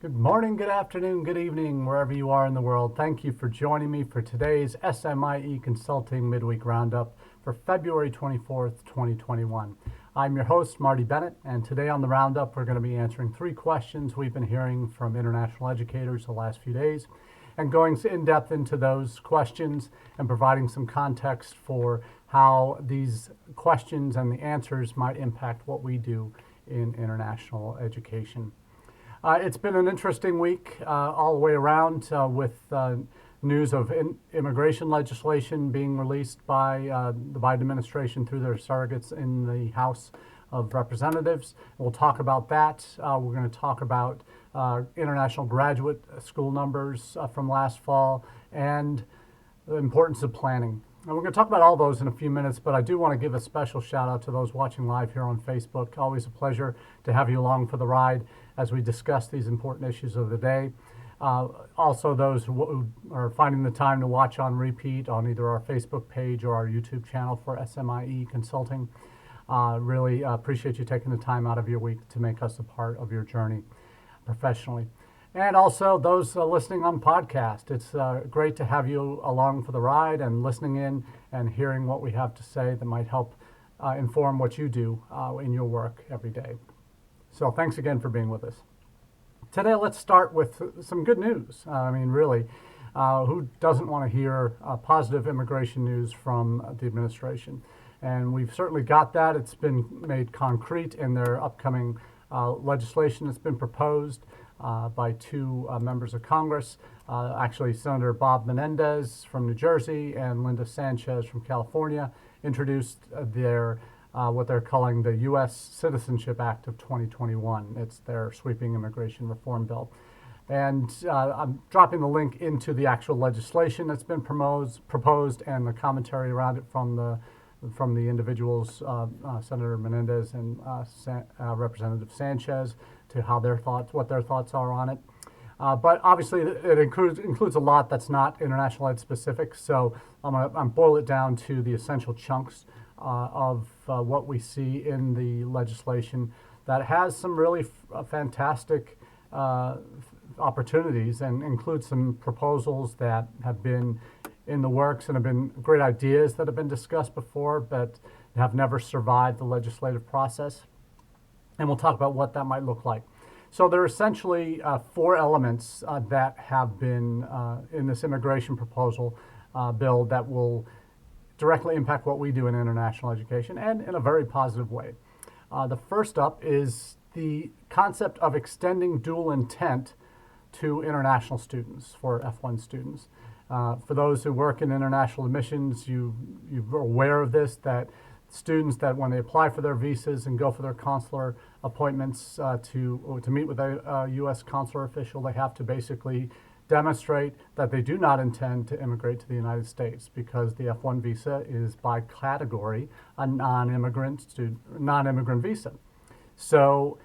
Good morning, good afternoon, good evening, wherever you are in the world. Thank you for joining me for today's SMIE Consulting Midweek Roundup for February 24th, 2021. I'm your host, Marty Bennett, and today on the Roundup, we're going to be answering 3 questions we've been hearing from international educators the last few days, and going in depth into those questions and providing some context for how these questions and the answers might impact what we do in international education. It's been an interesting week all the way around with news of immigration legislation being released by the Biden administration through their surrogates in the House of Representatives. We'll talk about that. We're going to talk about international graduate school numbers from last fall and the importance of planning. And we're going to talk about all those in a few minutes, but I do want to give a special shout out to those watching live here on Facebook. Always a pleasure to have you along for the ride as we discuss these important issues of the day. Also, those who are finding the time to watch on repeat on either our Facebook page or our YouTube channel for SMIE Consulting. Really appreciate you taking the time out of your week to make us a part of your journey professionally. And also those listening on podcast. It's great to have you along for the ride and listening in and hearing what we have to say that might help inform what you do in your work every day. So thanks again for being with us. Today, let's start with some good news. Really, who doesn't want to hear positive immigration news from the administration? And we've certainly got that. It's been made concrete in their upcoming legislation that's been proposed by 2 members of Congress, actually Senator Bob Menendez from New Jersey and Linda Sanchez from California, introduced their what they're calling the Us Citizenship Act of 2021. It's their sweeping immigration reform bill. And I'm dropping the link into the actual legislation that's been proposed and the commentary around it from the individuals, Senator Menendez and Representative Sanchez, to what their thoughts are on it. But obviously, it includes a lot that's not international ed specific. So I'm boil it down to the essential chunks of what we see in the legislation that has some really fantastic opportunities and includes some proposals that have been in the works and have been great ideas that have been discussed before but have never survived the legislative process. And we'll talk about what that might look like. So there are essentially 4 elements that have been in this immigration proposal bill that will directly impact what we do in international education and in a very positive way. The first up is the concept of extending dual intent to international students, for F1 students. For those who work in international admissions, you're aware of this, that students that when they apply for their visas and go for their consular appointments to meet with a U.S. consular official, they have to basically demonstrate that they do not intend to immigrate to the United States because the F1 visa is by category a non-immigrant visa. So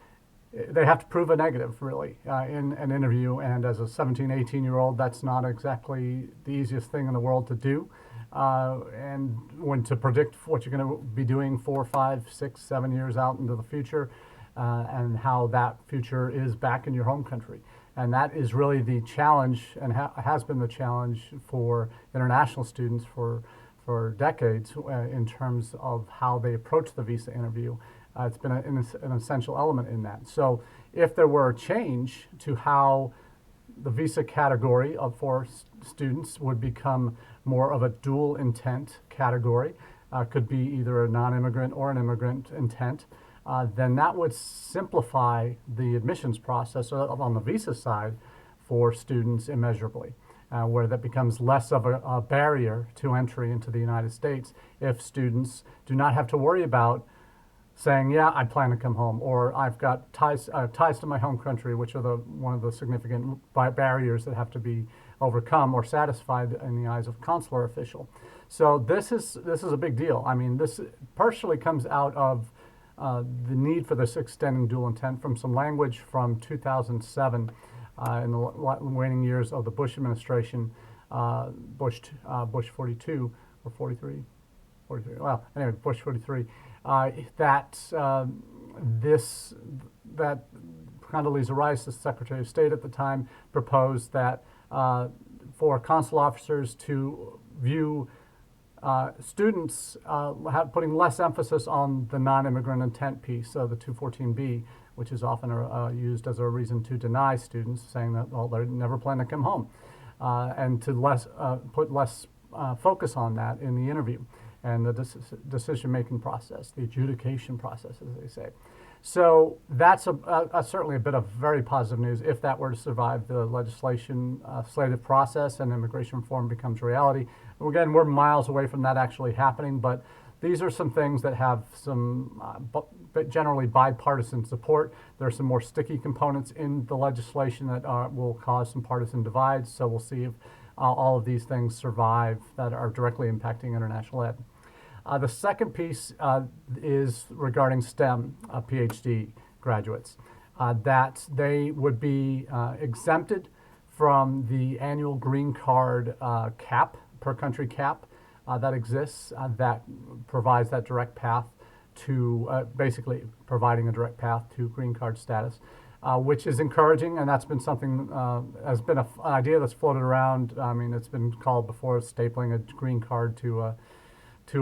they have to prove a negative, really, in an interview. And as a 17, 18-year-old, that's not exactly the easiest thing in the world to do. And when to predict what you're going to be doing 4, 5, 6, 7 years out into the future, and how that future is back in your home country. And that is really the challenge, and has been the challenge for international students for decades in terms of how they approach the visa interview. It's been an essential element in that. So if there were a change to how the visa category for students would become more of a dual intent category, could be either a non-immigrant or an immigrant intent, then that would simplify the admissions process on the visa side for students immeasurably, where that becomes less of a barrier to entry into the United States if students do not have to worry about saying, yeah, I plan to come home, or I've got ties to my home country, which are one of the significant barriers that have to be overcome or satisfied in the eyes of a consular official. So this is a big deal. This partially comes out of the need for this extending dual intent from some language from 2007 in the waning years of the Bush administration, Bush 42 or 43, well, anyway, Bush 43, that Condoleezza Rice, the Secretary of State at the time, proposed that for consular officers to view students putting less emphasis on the non-immigrant intent piece, so the 214B, which is often used as a reason to deny students, saying that, well, they never plan to come home, and to put less focus on that in the interview and the decision-making process, the adjudication process, as they say. So that's certainly a bit of very positive news if that were to survive the legislative process and immigration reform becomes reality. Again, we're miles away from that actually happening, but these are some things that have some generally bipartisan support. There are some more sticky components in the legislation that will cause some partisan divides, so we'll see if all of these things survive that are directly impacting international ed. The second piece is regarding STEM PhD graduates, that they would be exempted from the annual green card cap, per country cap that exists, that provides that direct path to, basically providing a direct path to green card status. Which is encouraging, and that's been something, has been an idea that's floated around. I mean, it's been called before stapling a green card to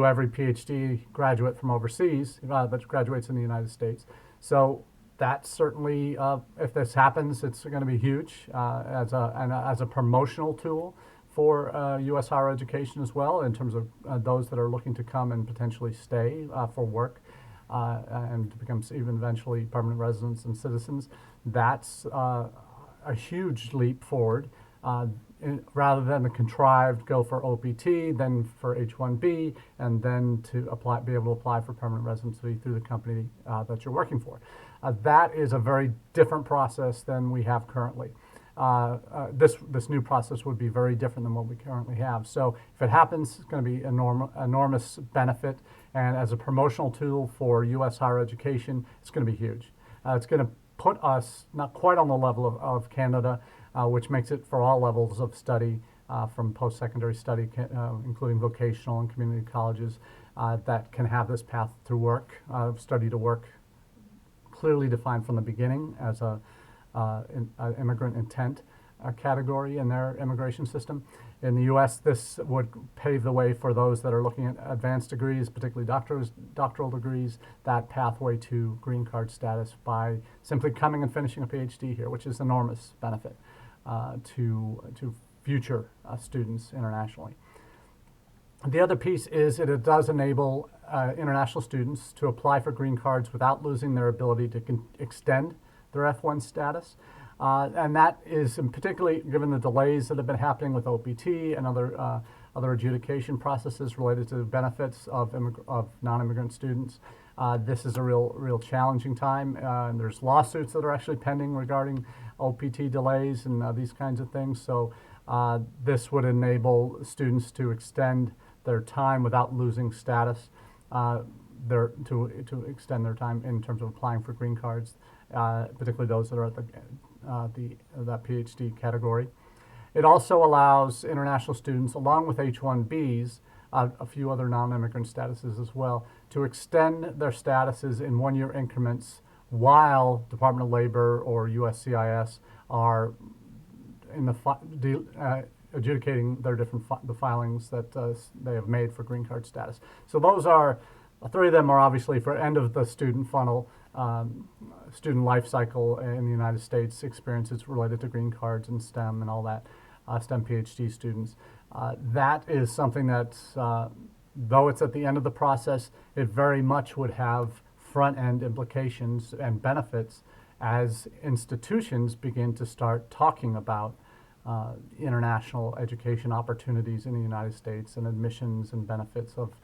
every PhD graduate from overseas that graduates in the United States. So that's certainly, if this happens, it's going to be huge as a promotional tool for U.S. higher education as well, in terms of those that are looking to come and potentially stay for work. And to become even eventually permanent residents and citizens. That's a huge leap forward. Rather than the contrived go for OPT, then for H-1B, and then to be able to apply for permanent residency through the company that you're working for. That is a very different process than we have currently. This new process would be very different than what we currently have. So if it happens, it's going to be enormous benefit. And as a promotional tool for U.S. higher education, it's going to be huge. It's going to put us not quite on the level of Canada, which makes it for all levels of study, from post-secondary study, including vocational and community colleges, that can have this path to work, study to work, clearly defined from the beginning as a immigrant intent category in their immigration system. In the U.S., this would pave the way for those that are looking at advanced degrees, particularly doctoral degrees, that pathway to green card status by simply coming and finishing a PhD here, which is enormous benefit to future students internationally. The other piece is that it does enable international students to apply for green cards without losing their ability to extend their F1 status. And that is particularly given the delays that have been happening with OPT and other adjudication processes related to the benefits of non-immigrant students. This is a real challenging time. And there's lawsuits that are actually pending regarding OPT delays and these kinds of things. So this would enable students to extend their time without losing status, to extend their time in terms of applying for green cards, particularly those that are at that PhD category. It also allows international students, along with H-1Bs, a few other non-immigrant statuses as well, to extend their statuses in one-year increments while Department of Labor or USCIS are in adjudicating their the filings that they have made for green card status. So those are, three of them are obviously for end of the student funnel, student life cycle in the United States, experiences related to green cards and STEM and all that, STEM PhD students. That is something that, though it's at the end of the process, it very much would have front-end implications and benefits as institutions begin to start talking about international education opportunities in the United States and admissions and benefits of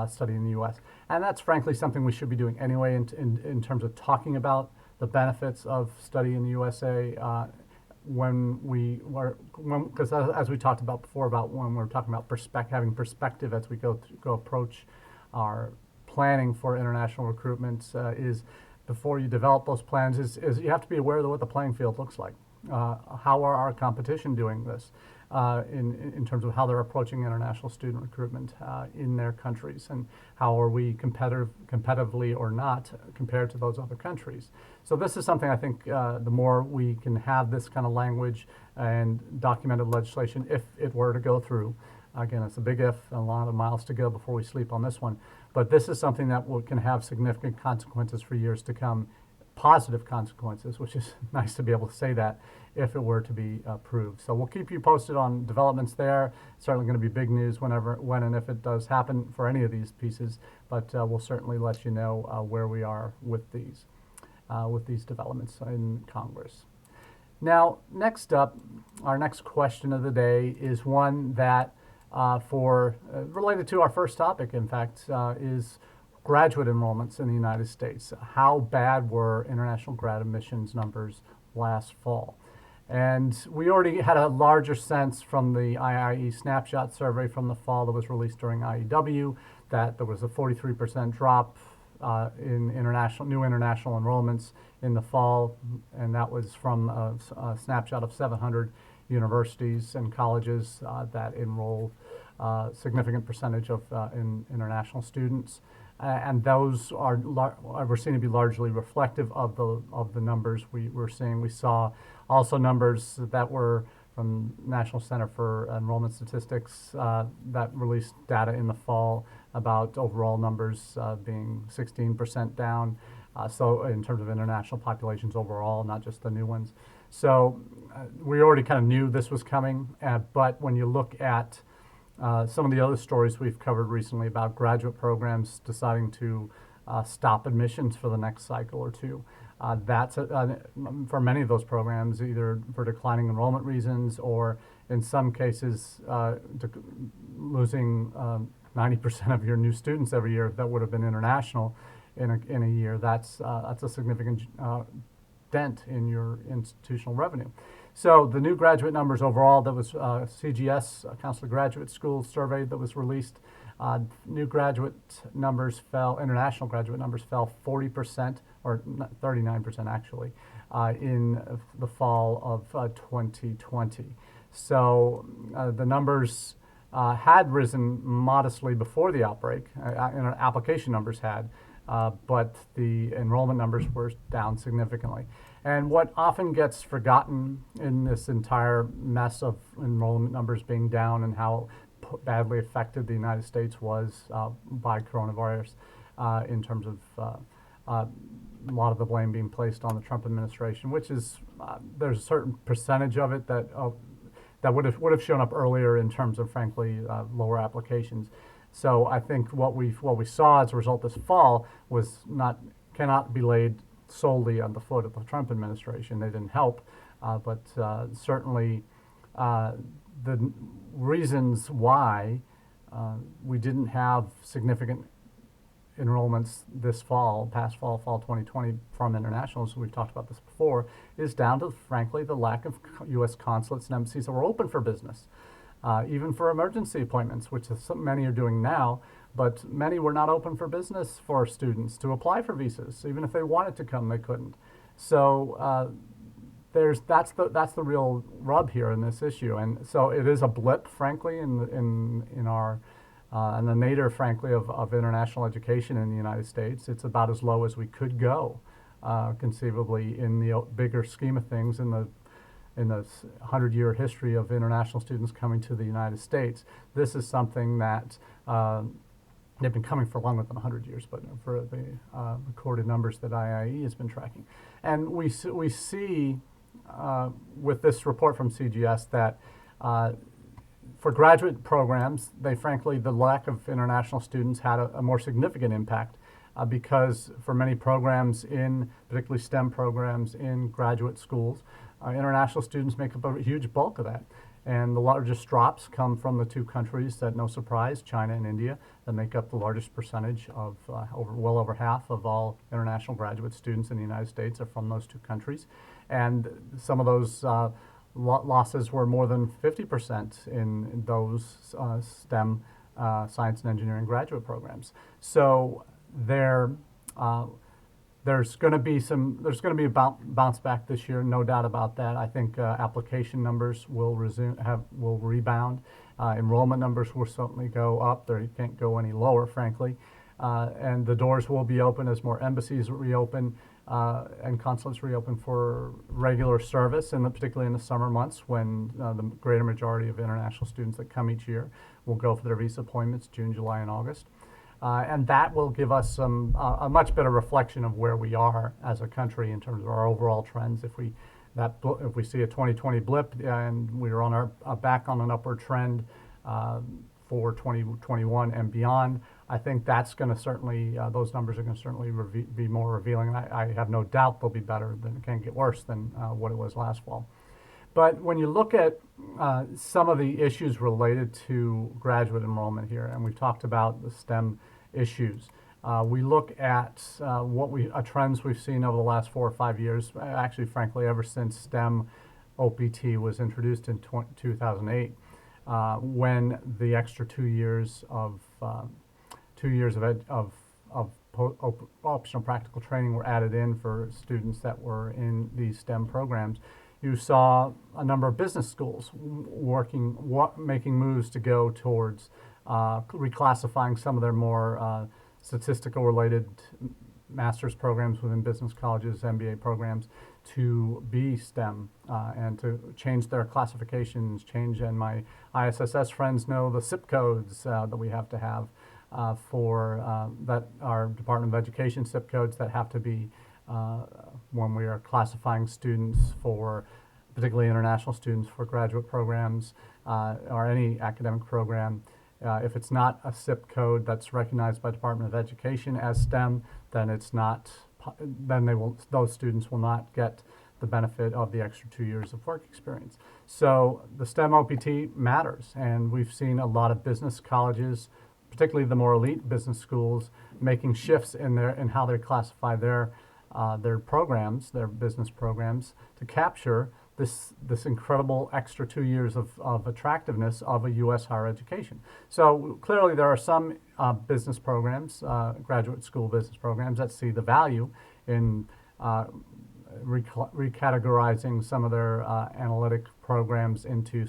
study in the U.S. And that's frankly something we should be doing anyway in terms of talking about the benefits of study in the USA because as we talked about before, about when we're talking about having perspective as we go approach our planning for international recruitment, is before you develop those plans is you have to be aware of what the playing field looks like. how are our competition doing this in terms of how they're approaching international student recruitment in their countries, and how are we competitively or not compared to those other countries. So this is something I think the more we can have this kind of language and documented legislation, if it were to go through. Again, it's a big if, and a lot of miles to go before we sleep on this one. But this is something that can have significant consequences for years to come, positive consequences, which is nice to be able to say that if it were to be approved. So we'll keep you posted on developments there. It's certainly going to be big news when and if it does happen for any of these pieces, but we'll certainly let you know where we are with these developments in Congress. Now, next up, our next question of the day is one that related to our first topic, in fact, is graduate enrollments in the United States. How bad were international grad admissions numbers last fall? And we already had a larger sense from the IIE snapshot survey from the fall that was released during IEW that there was a 43% drop in new international enrollments in the fall, and that was from a snapshot of 700 universities and colleges that enrolled a significant percentage of international students. And those were seen to be largely reflective of the numbers we were seeing. We saw also numbers that were from National Center for Enrollment Statistics that released data in the fall about overall numbers being 16% down. So in terms of international populations overall, not just the new ones. So we already kind of knew this was coming, but when you look at some of the other stories we've covered recently about graduate programs deciding to stop admissions for the next cycle or two. That's for many of those programs, either for declining enrollment reasons or in some cases losing 90% of your new students every year that would have been international in a year. That's a significant dent in your institutional revenue. So the new graduate numbers overall, that was CGS, Council of Graduate Schools survey that was released. New graduate numbers fell, international graduate numbers fell 40%, or 39% actually, in the fall of 2020. So the numbers had risen modestly before the outbreak, application numbers had, but the enrollment numbers were down significantly. And what often gets forgotten in this entire mess of enrollment numbers being down and how badly affected the United States was by coronavirus in terms of a lot of the blame being placed on the Trump administration, which is there's a certain percentage of it that would have shown up earlier in terms of, frankly, lower applications. So I think what we saw as a result this fall was cannot be laid solely on the foot of the Trump administration. They didn't help, but certainly the reasons why we didn't have significant enrollments this fall, past fall 2020 from internationals, we've talked about this before, is down to, frankly, the lack of U.S. consulates and embassies that were open for business, even for emergency appointments, which many are doing now. But many were not open for business for students to apply for visas. Even if they wanted to come, they couldn't. So that's the real rub here in this issue. And so it is a blip, frankly, in our and the nadir, frankly, of international education in the United States. It's about as low as we could go, conceivably, in the bigger scheme of things in the 100-year history of international students coming to the United States. This is something that they've been coming for longer than 100 years, but for the recorded numbers that IIE has been tracking. And we see with this report from CGS that for graduate programs, the lack of international students had a more significant impact because for many programs particularly STEM programs in graduate schools, international students make up a huge bulk of that. And the largest drops come from the two countries that, no surprise, China and India, that make up the largest percentage of well over half of all international graduate students in the United States are from those two countries. And some of those losses were more than 50% in those STEM, science and engineering graduate programs. So There's going to be a bounce back this year, no doubt about that. I think application numbers will rebound. Enrollment numbers will certainly go up. They can't go any lower, frankly. And the doors will be open as more embassies reopen and consulates reopen for regular service, and particularly in the summer months when the greater majority of international students that come each year will go for their visa appointments June, July, and August. And that will give us a much better reflection of where we are as a country in terms of our overall trends. If we see a 2020 blip and we're on back on an upward trend for 2021 and beyond, I think that's going to certainly those numbers are going to certainly be more revealing. And I have no doubt they'll be better than it can get worse than what it was last fall. But when you look at some of the issues related to graduate enrollment here, and we've talked about the STEM issues, we look at trends we've seen over the last 4 or 5 years, actually, frankly, ever since STEM OPT was introduced in 2008, when the extra 2 years of optional practical training were added in for students that were in these STEM programs. You saw a number of business schools making moves to go towards reclassifying some of their more statistical-related master's programs within business colleges, MBA programs, to be STEM and to change their classifications, and my ISSS friends know the SIP codes that we have to have that our Department of Education SIP codes that have to be when we are classifying students for, particularly international students for graduate programs or any academic program. If it's not a SIP code that's recognized by Department of Education as STEM, then it's not. Then those students will not get the benefit of the extra 2 years of work experience. So the STEM OPT matters, and we've seen a lot of business colleges, particularly the more elite business schools, making shifts in how they classify their programs, their business programs, to capture this incredible extra 2 years of attractiveness of a U.S. higher education. So clearly there are some business programs, graduate school business programs, that see the value in recategorizing some of their analytic programs into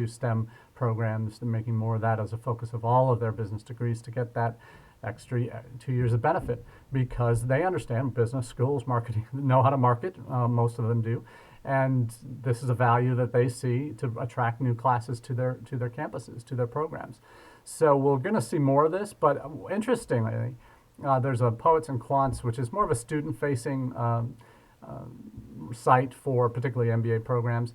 STEM programs and making more of that as a focus of all of their business degrees to get that extra 2 years of benefit, because they understand business schools marketing know how to market, most of them do, and this is a value that they see to attract new classes to their campuses, to their programs. So we're going to see more of this, but interestingly, there's a Poets and Quants, which is more of a student-facing site for particularly MBA programs.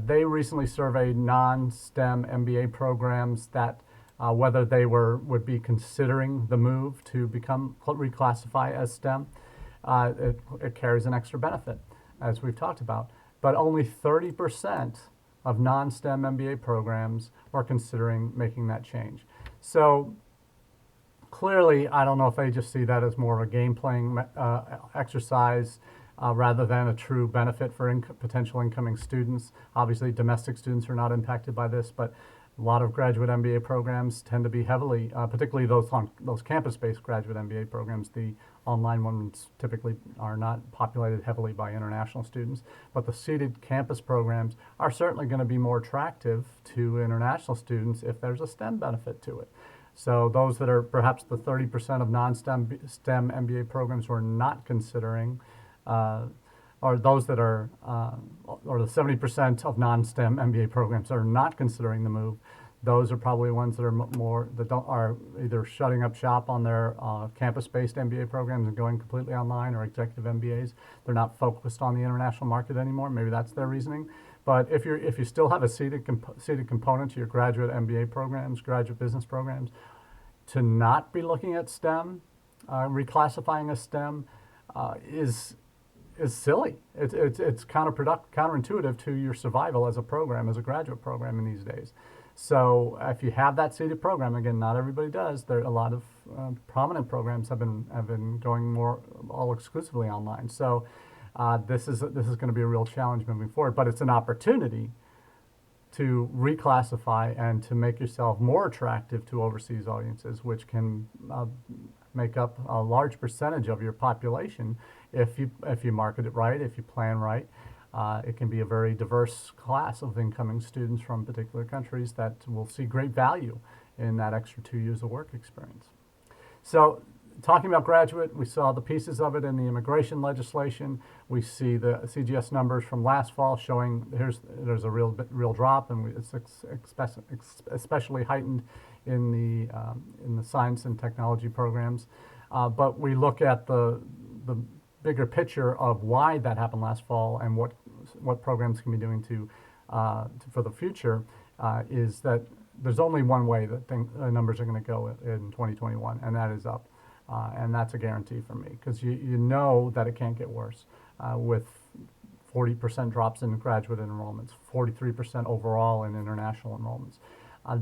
They recently surveyed non-STEM MBA programs that whether they would be considering the move to reclassify as STEM. It carries an extra benefit, as we've talked about. But only 30% of non-STEM MBA programs are considering making that change. So clearly, I don't know if they just see that as more of a game-playing exercise rather than a true benefit for potential incoming students. Obviously, domestic students are not impacted by this, but a lot of graduate MBA programs tend to be heavily, particularly those campus-based graduate MBA programs. The online ones typically are not populated heavily by international students, but the seated campus programs are certainly going to be more attractive to international students if there's a STEM benefit to it. So those that are perhaps the 30% of non-STEM MBA programs who are not considering, or those that are, or the 70% of non-STEM MBA programs that are not considering the move, those are probably ones that are either shutting up shop on their campus-based MBA programs and going completely online, or executive MBAs. They're not focused on the international market anymore. Maybe that's their reasoning. But if you still have a seated component to your graduate MBA programs, graduate business programs, to not be looking at STEM, reclassifying as STEM, is silly. It's counterintuitive to your survival as a program, as a graduate program in these days. So if you have that seated program, again, not everybody does. There are a lot of prominent programs have been going more all exclusively online. So this is going to be a real challenge moving forward. But it's an opportunity to reclassify and to make yourself more attractive to overseas audiences, which can make up a large percentage of your population if you market it right, if you plan right. It can be a very diverse class of incoming students from particular countries that will see great value in that extra 2 years of work experience. So talking about graduate, we saw the pieces of it in the immigration legislation. We see the CGS numbers from last fall showing there's a real drop, and it's especially heightened in the science and technology programs. But we look at the bigger picture of why that happened last fall and what programs can be doing for the future, is that there's only one way that numbers are going to go in 2021, and that is up. And that's a guarantee for me, because you know that it can't get worse with 40% drops in graduate enrollments, 43% overall in international enrollments.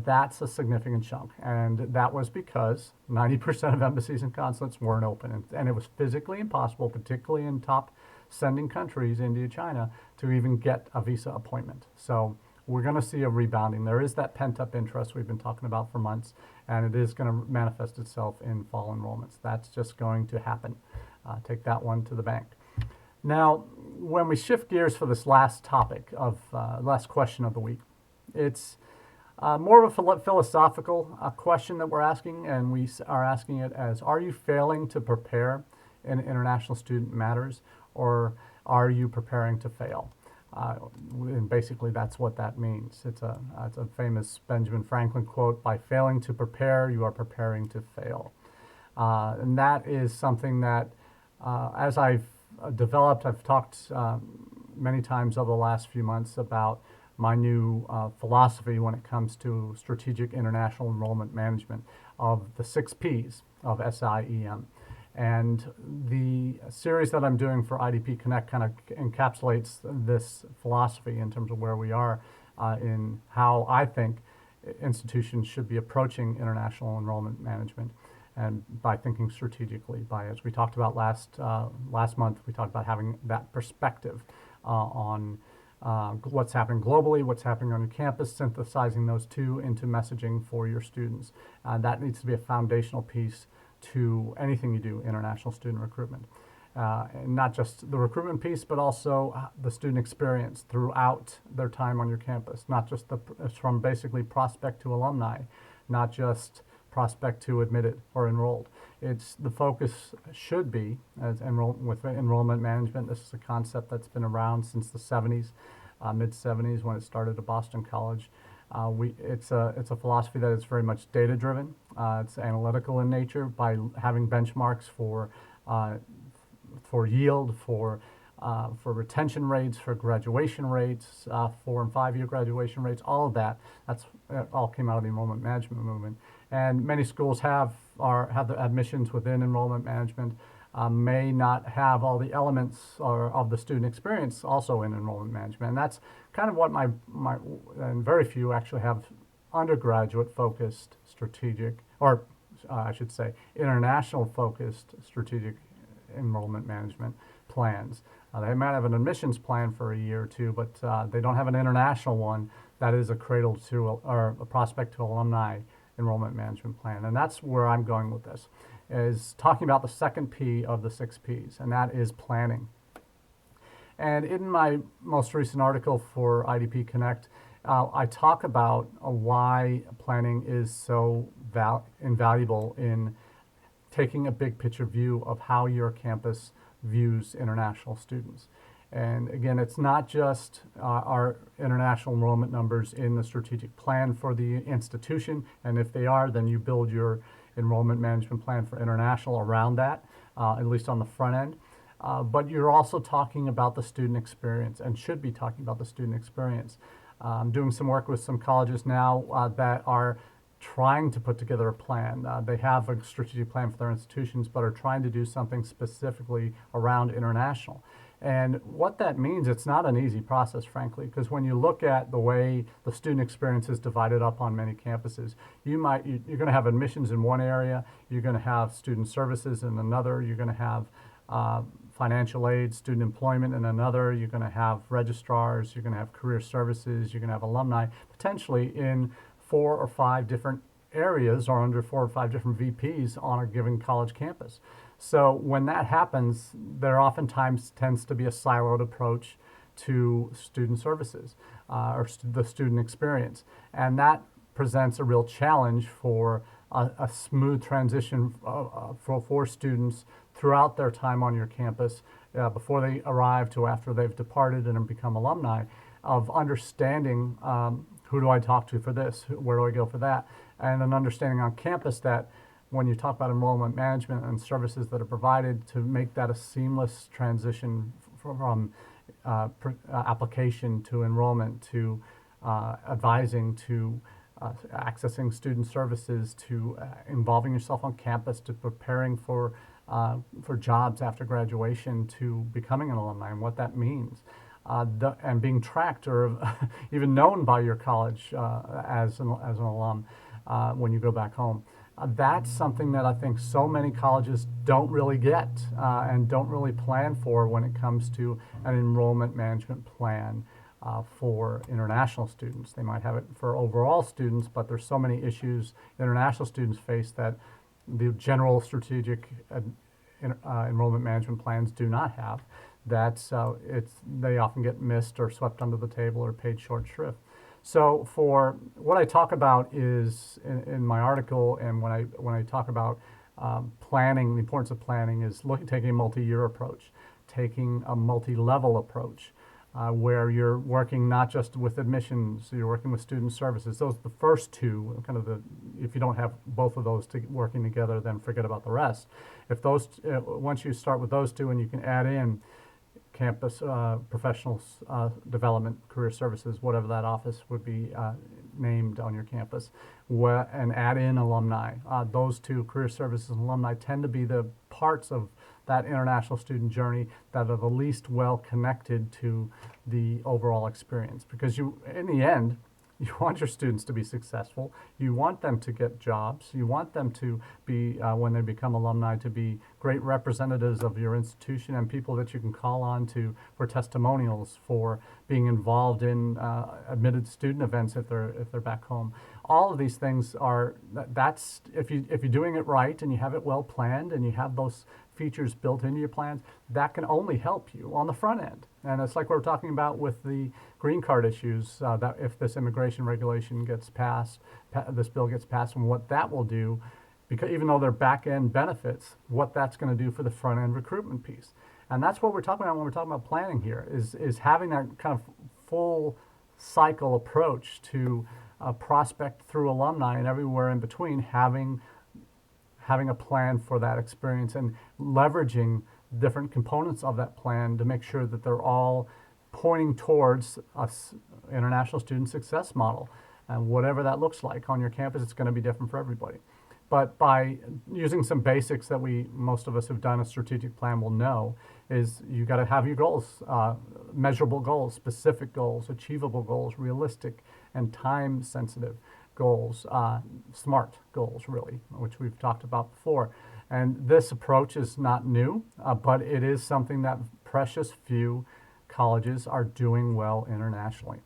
That's a significant chunk, and that was because 90% of embassies and consulates weren't open, and it was physically impossible, particularly in top sending countries, India, China, to even get a visa appointment. So we're going to see a rebounding. There is that pent-up interest we've been talking about for months, and it is going to manifest itself in fall enrollments. That's just going to happen. Take that one to the bank. Now, when we shift gears for this last topic of last question of the week, it's more of a philosophical question that we're asking, and we are asking it as, are you failing to prepare in international student matters, or are you preparing to fail? And basically that's what that means. It's a famous Benjamin Franklin quote: by failing to prepare, you are preparing to fail. And that is something that as I've developed, I've talked many times over the last few months about my new philosophy when it comes to strategic international enrollment management of the 6 Ps of SIEM. And the series that I'm doing for IDP Connect kind of encapsulates this philosophy in terms of where we are in how I think institutions should be approaching international enrollment management, and by thinking strategically. As we talked about last month, we talked about having that perspective on what's happening globally, what's happening on your campus, synthesizing those two into messaging for your students. That needs to be a foundational piece to anything you do, international student recruitment. And not just the recruitment piece, but also the student experience throughout their time on your campus, not just from basically prospect to alumni, not just prospect to admitted or enrolled. The focus should be, with enrollment management, this is a concept that's been around since the 70s, mid-70s, when it started at Boston College. It's a philosophy that is very much data-driven. It's analytical in nature by having benchmarks for yield, for retention rates, for graduation rates, 4 and 5 year graduation rates, all of that. That all came out of the enrollment management movement. And many schools have the admissions within enrollment management, may not have all the elements of the student experience also in enrollment management. And that's kind of what and very few actually have undergraduate focused strategic, or I should say international focused strategic enrollment management plans. They might have an admissions plan for a year or two, but they don't have an international one that is a cradle to or a prospect to alumni enrollment management plan. And that's where I'm going with this, is talking about the second P of the 6 Ps, and that is planning. And in my most recent article for IDP Connect, I talk about why planning is so invaluable in taking a big picture view of how your campus views international students. And again, it's not just our international enrollment numbers in the strategic plan for the institution, and if they are, then you build your enrollment management plan for international around that, at least on the front end. But you're also talking about the student experience, and should be talking about the student experience. I'm doing some work with some colleges now that are trying to put together a plan. They have a strategic plan for their institutions, but are trying to do something specifically around international. And what that means, it's not an easy process, frankly, because when you look at the way the student experience is divided up on many campuses, you're going to have admissions in one area, you're going to have student services in another, you're going to have financial aid, student employment in another, you're going to have registrars, you're going to have career services, you're going to have alumni, potentially in 4 or 5 different areas or under 4 or 5 different VPs on a given college campus. So when that happens, there oftentimes tends to be a siloed approach to student services the student experience. And that presents a real challenge for a smooth transition for students throughout their time on your campus, before they arrive to after they've departed and become alumni, of understanding who do I talk to for this, where do I go for that, and an understanding on campus that when you talk about enrollment management and services that are provided, to make that a seamless transition from application to enrollment to advising to accessing student services to involving yourself on campus to preparing for jobs after graduation to becoming an alumni and what that means. And being tracked or even known by your college as an alum when you go back home. That's something that I think so many colleges don't really get and don't really plan for when it comes to an enrollment management plan for international students. They might have it for overall students, but there's so many issues international students face that the general strategic enrollment management plans do not have. They often get missed or swept under the table or paid short shrift. So for what I talk about is in my article, and when I talk about planning, the importance of planning is taking a multi-year approach, taking a multi-level approach, where you're working not just with admissions, you're working with student services. Those are the first two, if you don't have both of those working together, then forget about the rest. If once you start with those two and you can add in campus professional development, career services, whatever that office would be named on your campus, and add in alumni. Those two, career services and alumni, tend to be the parts of that international student journey that are the least well connected to the overall experience. Because in the end, you want your students to be successful. You want them to get jobs. You want them to be, when they become alumni, to be great representatives of your institution and people that you can call on for testimonials, for being involved in admitted student events if they're back home. All of these things that's if you're doing it right and you have it well planned and you have those features built into your plans, that can only help you on the front end. And it's like we were talking about with the green card issues, that if this immigration regulation gets passed, this bill gets passed, and what that will do, because even though they're back end benefits, what that's going to do for the front end recruitment piece. And that's what we're talking about when we're talking about planning here, is having that kind of full cycle approach to prospect through alumni and everywhere in between, having a plan for that experience and leveraging different components of that plan to make sure that they're all pointing towards international student success model. And whatever that looks like on your campus, it's going to be different for everybody. But by using some basics that most of us who've done a strategic plan will know, is you got to have your goals, measurable goals, specific goals, achievable goals, realistic and time sensitive goals, SMART goals, really, which we've talked about before. And this approach is not new, but it is something that precious few colleges are doing well internationally.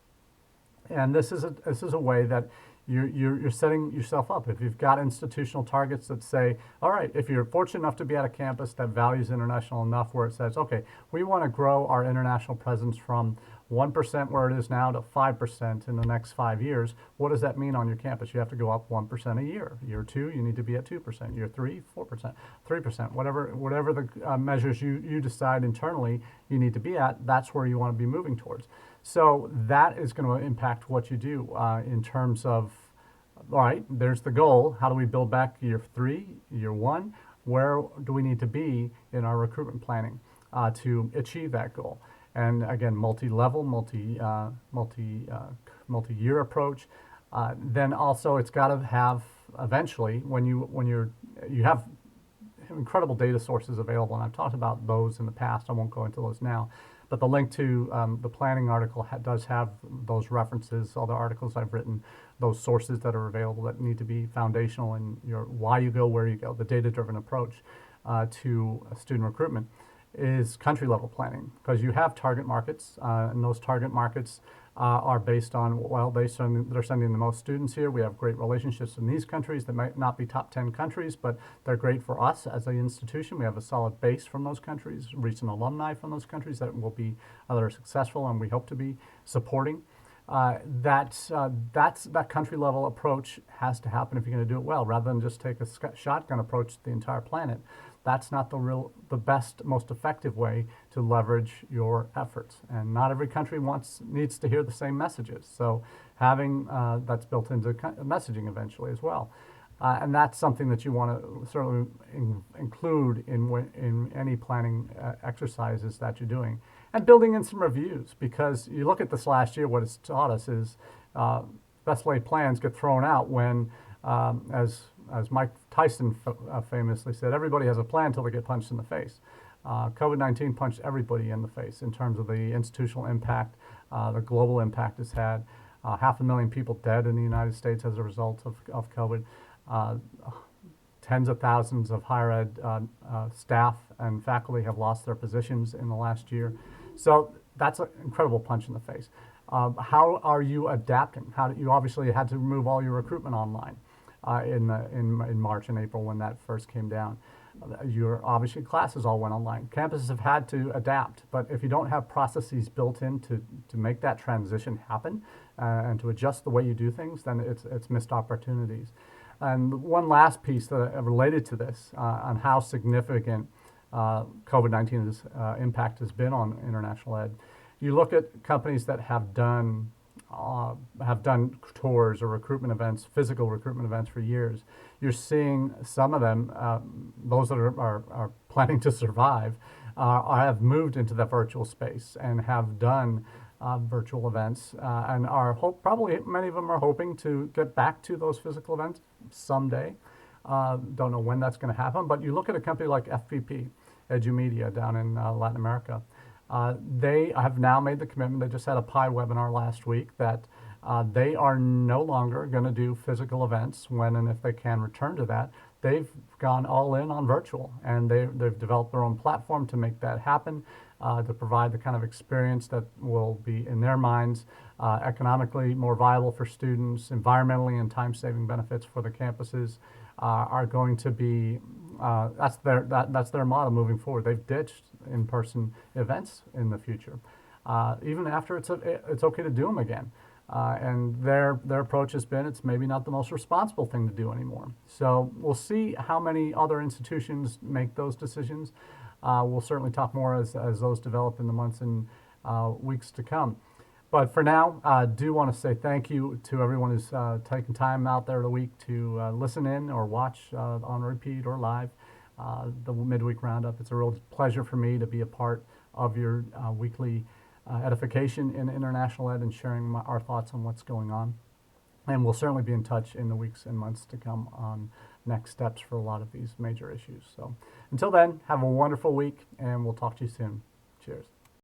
And this is a way that you're setting yourself up. If you've got institutional targets that say, all right, if you're fortunate enough to be at a campus that values international enough, where it says, okay, we want to grow our international presence from 1% where it is now to 5% in the next 5 years, what does that mean on your campus? You have to go up 1% a year. Year 2, you need to be at 2%. Year 3, 4%, 3%, whatever the measures you decide internally you need to be at, that's where you want to be moving towards. So that is going to impact what you do in terms of, all right, there's the goal. How do we build back year 3, year 1? Where do we need to be in our recruitment planning to achieve that goal? And again, multi-level, multi-year approach. Then also, it's got to have eventually when you have incredible data sources available, and I've talked about those in the past. I won't go into those now. But the link to the planning article does have those references, all the articles I've written, those sources that are available that need to be foundational in your why you go, where you go, the data-driven approach to student recruitment is country level planning, because you have target markets, and those target markets are based on, well, they're sending the most students here. We have great relationships in these countries that might not be top 10 countries, but they're great for us as an institution. We have a solid base from those countries, recent alumni from those countries that are successful and we hope to be supporting. That country level approach has to happen if you're going to do it well, rather than just take a shotgun approach to the entire planet. That's not the best, most effective way to leverage your efforts. And not every country needs to hear the same messages. So having that's built into messaging eventually as well. And that's something that you want to certainly include in any planning exercises that you're doing. And building in some reviews, because you look at this last year, what it's taught us is best laid plans get thrown out when, as Mike Tyson famously said, everybody has a plan until they get punched in the face. COVID-19 punched everybody in the face in terms of the institutional impact, the global impact it's had. 500,000 people dead in the United States as a result of COVID. Tens of thousands of higher ed staff and faculty have lost their positions in the last year. So that's an incredible punch in the face. How are you adapting? You obviously had to move all your recruitment online in March and April when that first came down. Your obviously classes all went online. Campuses have had to adapt, but if you don't have processes built in to make that transition happen and to adjust the way you do things, then it's missed opportunities. And one last piece that related to this on how significant COVID-19's impact has been on international ed. You look at companies that have done tours or recruitment events, physical recruitment events for years. You're seeing some of them, those that are planning to survive, have moved into the virtual space and have done virtual events and probably many of them are hoping to get back to those physical events someday. Don't know when that's going to happen, but you look at a company like FPP, EduMedia down in Latin America. They have now made the commitment. They just had a PI webinar last week that they are no longer going to do physical events when and if they can return to that. They've gone all in on virtual, and they've developed their own platform to make that happen, to provide the kind of experience that will be, in their minds, economically more viable for students, environmentally and time-saving benefits for the campuses are going to be, that's their model moving forward. They've ditched in-person events in the future, even after it's okay to do them again. And their approach has been it's maybe not the most responsible thing to do anymore. So we'll see how many other institutions make those decisions. We'll certainly talk more as those develop in the months and weeks to come. But for now, I do want to say thank you to everyone who's taken time out there the week to listen in or watch on repeat or live the Midweek Roundup. It's a real pleasure for me to be a part of your weekly edification in international ed and sharing our thoughts on what's going on. And we'll certainly be in touch in the weeks and months to come on next steps for a lot of these major issues. So until then, have a wonderful week, and we'll talk to you soon. Cheers.